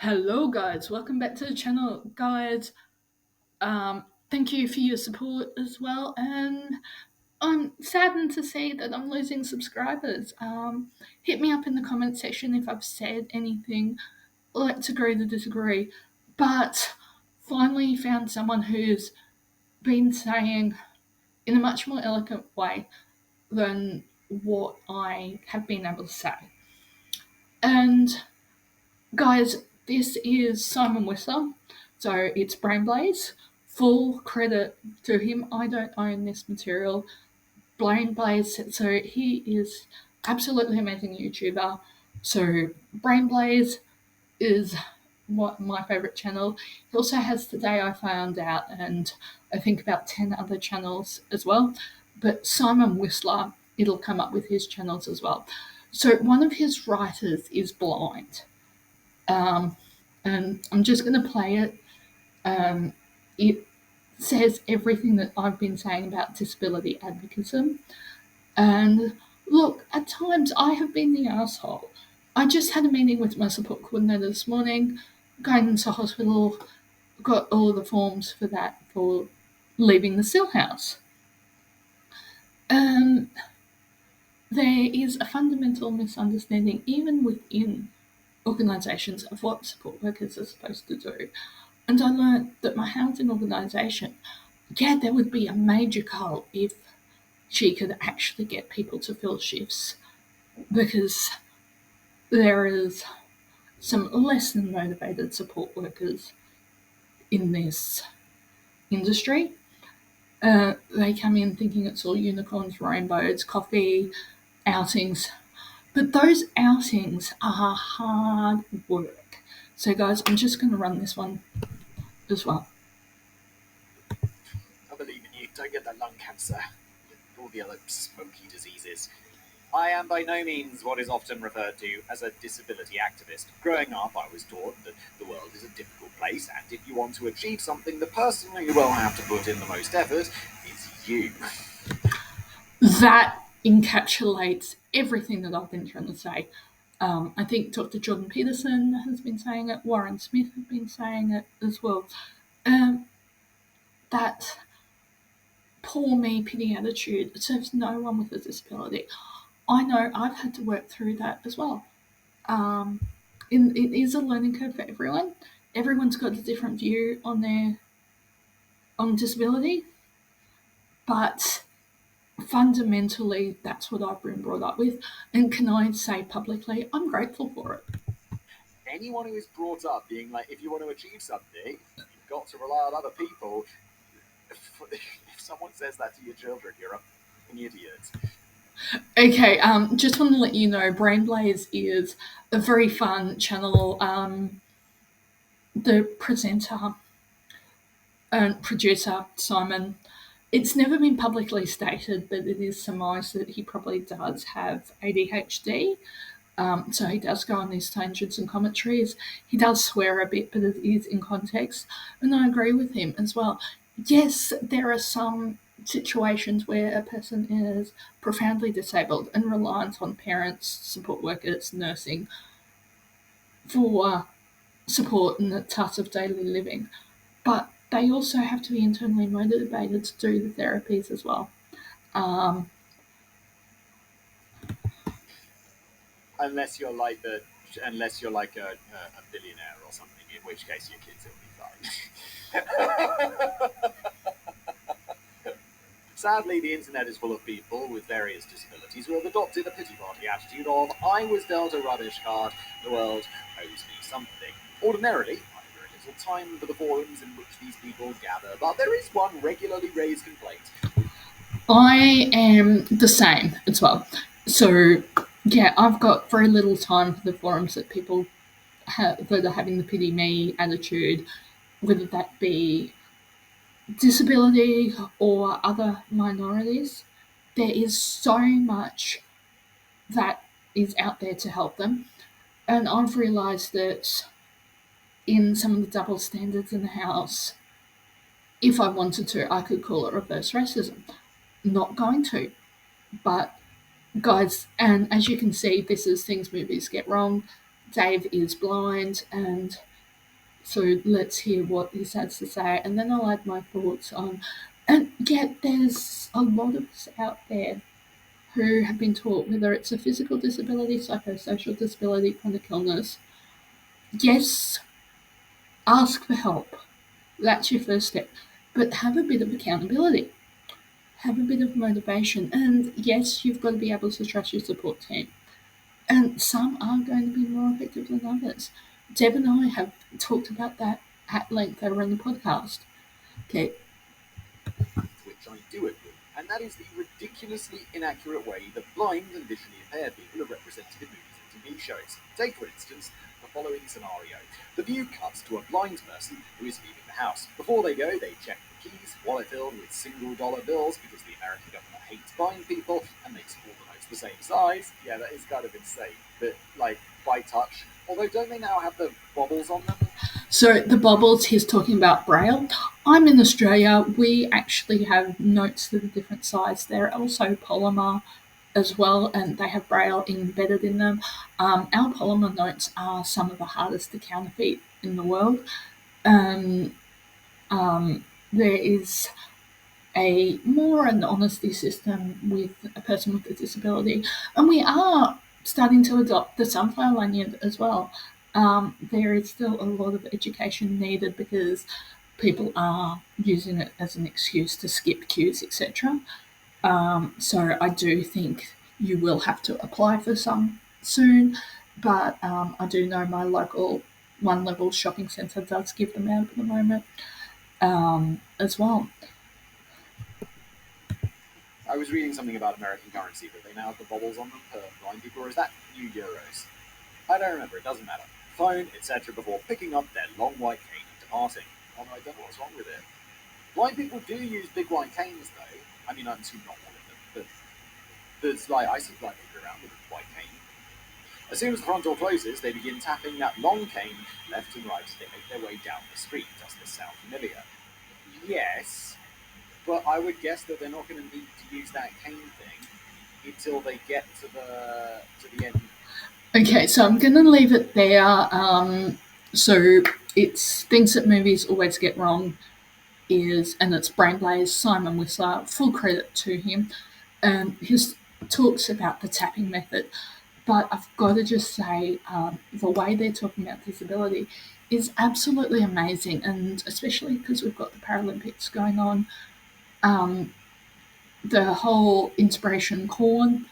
Hello, guys. Welcome back to the channel, guys. Thank you for your support as well, and I'm saddened to see that I'm losing subscribers. Hit me up in the comment section if I've said anything. Let's agree to disagree. But finally found someone who's been saying in a much more eloquent way than what I have been able to say. And guys, this is Simon Whistler, so it's Brainblaze. Full credit to him. I don't own this material. Brainblaze, so he is absolutely amazing YouTuber. So Brainblaze is what my favorite channel. He also has Today I Found Out, and I think about 10 other channels as well. But Simon Whistler, it'll come up with his channels as well. So one of his writers is blind. Um, and I'm just going to play it. It says everything that I've been saying about disability advocacy. And look, at times I have been the asshole. I just had a meeting with my support coordinator this morning, going into hospital, got all of the forms for that for leaving the still house. Um, there is a fundamental misunderstanding, even within organisations, of what support workers are supposed to do. And I learned that my housing organisation, yeah, there would be a major cult if she could actually get people to fill shifts, because there is some less than motivated support workers in this industry. They come in thinking it's all unicorns, rainbows, coffee, outings, but those outings are hard work. So, guys, I'm just going to run this one as well. I believe in you. Don't get that lung cancer. All the other smoky diseases. I am by no means what is often referred to as a disability activist. Growing up, I was taught that the world is a difficult place, and if you want to achieve something, the person who will have to put in the most effort is you. That encapsulates everything that I've been trying to say. I think Dr. Jordan Peterson has been saying it, Warren Smith has been saying it as well. That poor me, pity attitude serves no one with a disability. I know I've had to work through that as well. It is a learning curve for everyone. Everyone's got a different view on disability, but fundamentally, that's what I've been brought up with. And can I say publicly, I'm grateful for it. Anyone who is brought up being like, if you want to achieve something, you've got to rely on other people. If someone says that to your children, you're an idiot. Okay, just want to let you know, Brainblaze is a very fun channel. The presenter and producer, Simon, it's never been publicly stated, but it is surmised that he probably does have ADHD. So he does go on these tangents and commentaries. He does swear a bit, but it is in context. And I agree with him as well. Yes, there are some situations where a person is profoundly disabled and reliant on parents, support workers, nursing for support in the task of daily living. But they also have to be internally motivated to do the therapies as well. Um, unless you're like a billionaire or something, in which case your kids will be fine. Sadly, the internet is full of people with various disabilities who have adopted a pity party attitude of, I was dealt a rubbish card, the world owes me something. Ordinarily, I have very little time for the forums in which these people gather, but there is one regularly raised complaint. I am the same as well. So, yeah, I've got very little time for the forums that people that are having the pity me attitude, whether that be disability or other minorities. There is so much that is out there to help them. And I've realised that in some of the double standards in the House, if I wanted to, I could call it reverse racism. Not going to. But, guys, and as you can see, this is Things Movies Get Wrong. Dave is blind, and So let's hear what he has to say, and then I'll add my thoughts on. And yet, there's a lot of us out there who have been taught, whether it's a physical disability, psychosocial disability, chronic illness, yes, ask for help. That's your first step. But have a bit of accountability, have a bit of motivation, and yes, you've got to be able to trust your support team. And some are going to be more effective than others. Deb and I have talked about that at length over on the podcast. Okay, which I do agree, and that is the ridiculously inaccurate way that blind and visually impaired people are represented in movies and TV shows. Take, for instance, the following scenario. The view cuts to a blind person who is leaving the house. Before they go, they check the keys, wallet filled with single-dollar bills because the American government hates blind people and makes all the notes the same size. Yeah, that is kind of insane. But, like, by touch. Although, don't they now have the bobbles on them? so the bubbles, he's talking about Braille. I'm in Australia. We actually have notes that are different size. They're also polymer as well, and they have Braille embedded in them. Our polymer notes are some of the hardest to counterfeit in the world. Um, there is a more an honesty system with a person with a disability, and we are starting to adopt the sunflower lanyard as well. There is still a lot of education needed because people are using it as an excuse to skip queues, etc. So I do think you will have to apply for some soon, but I do know my local one level shopping centre does give them out at the moment as well. I was reading something about American currency, but they now have the bubbles on them for blind people, or is that new euros? I don't remember, it doesn't matter. Phone, etc., before picking up their long white cane and departing. Oh no, I don't know what's wrong with it. Blind people do use big white canes, though. I mean, I'm assuming not all of them, but there's like, I see blind people around with a white cane. As soon as the front door closes, they begin tapping that long cane left and right as they make their way down the street. Does this sound familiar? Yes, but I would guess that they're not going to need to use that cane thing until they get to the end. Okay, so I'm going to leave it there. So it's things that movies always get wrong is, and it's Brain Blaze, Simon Whistler, full credit to him. He talks about the tapping method, but I've got to just say the way they're talking about disability is absolutely amazing, and especially because we've got the Paralympics going on, the whole inspiration corn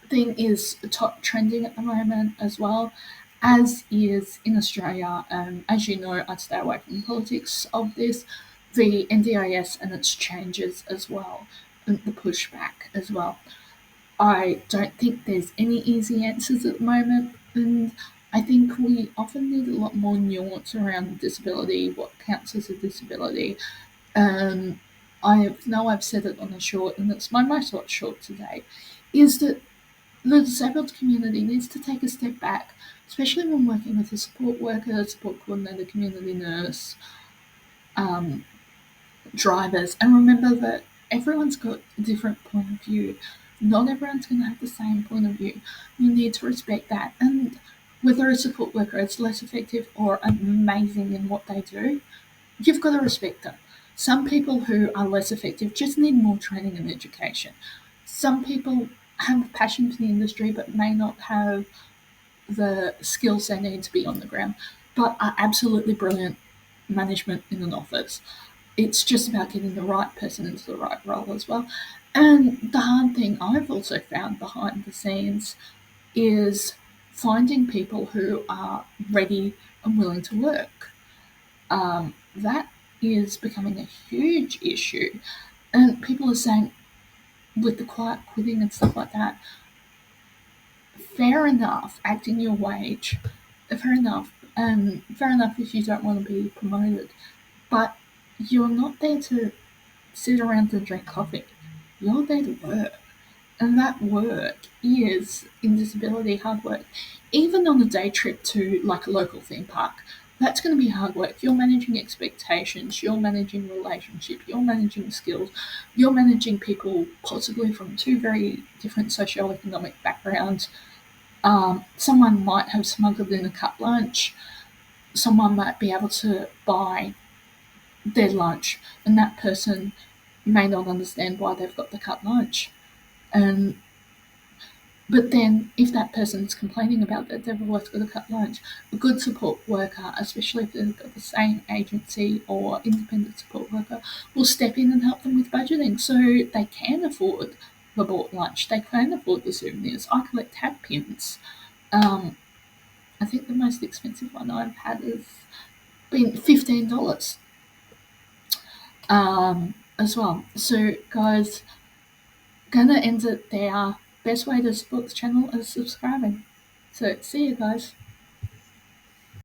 thing is top trending at the moment as well, as is in Australia. As you know, I stay away from politics of this, the NDIS and its changes as well, and the pushback as well. I don't think there's any easy answers at the moment, and I think we often need a lot more nuance around disability, what counts as a disability. Um, I know I've said it on a short, and it's my most watched short today, is that the disabled community needs to take a step back, especially when working with a support worker, support coordinator, community nurse, um, drivers, and remember that everyone's got a different point of view. Not everyone's going to have the same point of view. You need to respect that. And whether a support worker is less effective or amazing in what they do, you've got to respect them. Some people who are less effective just need more training and education. Some people have a passion for the industry but may not have the skills they need to be on the ground, but are absolutely brilliant management in an office. It's just about getting the right person into the right role as well. And the hard thing I've also found behind the scenes is finding people who are ready and willing to work. That is becoming a huge issue. And people are saying, with the quiet quitting and stuff like that, fair enough, acting your wage, fair enough, and fair enough if you don't want to be promoted, but you're not there to sit around and drink coffee. You're there to work. And that work is, in disability, hard work. Even on a day trip to like a local theme park, that's going to be hard work. You're managing expectations, you're managing relationship, you're managing skills, you're managing people possibly from two very different socioeconomic backgrounds. Someone might have smuggled in a cut lunch. someone might be able to buy their lunch, and that person may not understand why they've got the cut lunch. And but then, if that person's complaining about that they've always got a cut lunch, a good support worker, especially if they've got the same agency or independent support worker, will step in and help them with budgeting so they can afford the bought lunch. They can afford the souvenirs. I collect hat pins. Um, I think the most expensive one I've had has been $15 as well. So, guys, gonna end it there. Best way to support the channel is subscribing. So, see you guys.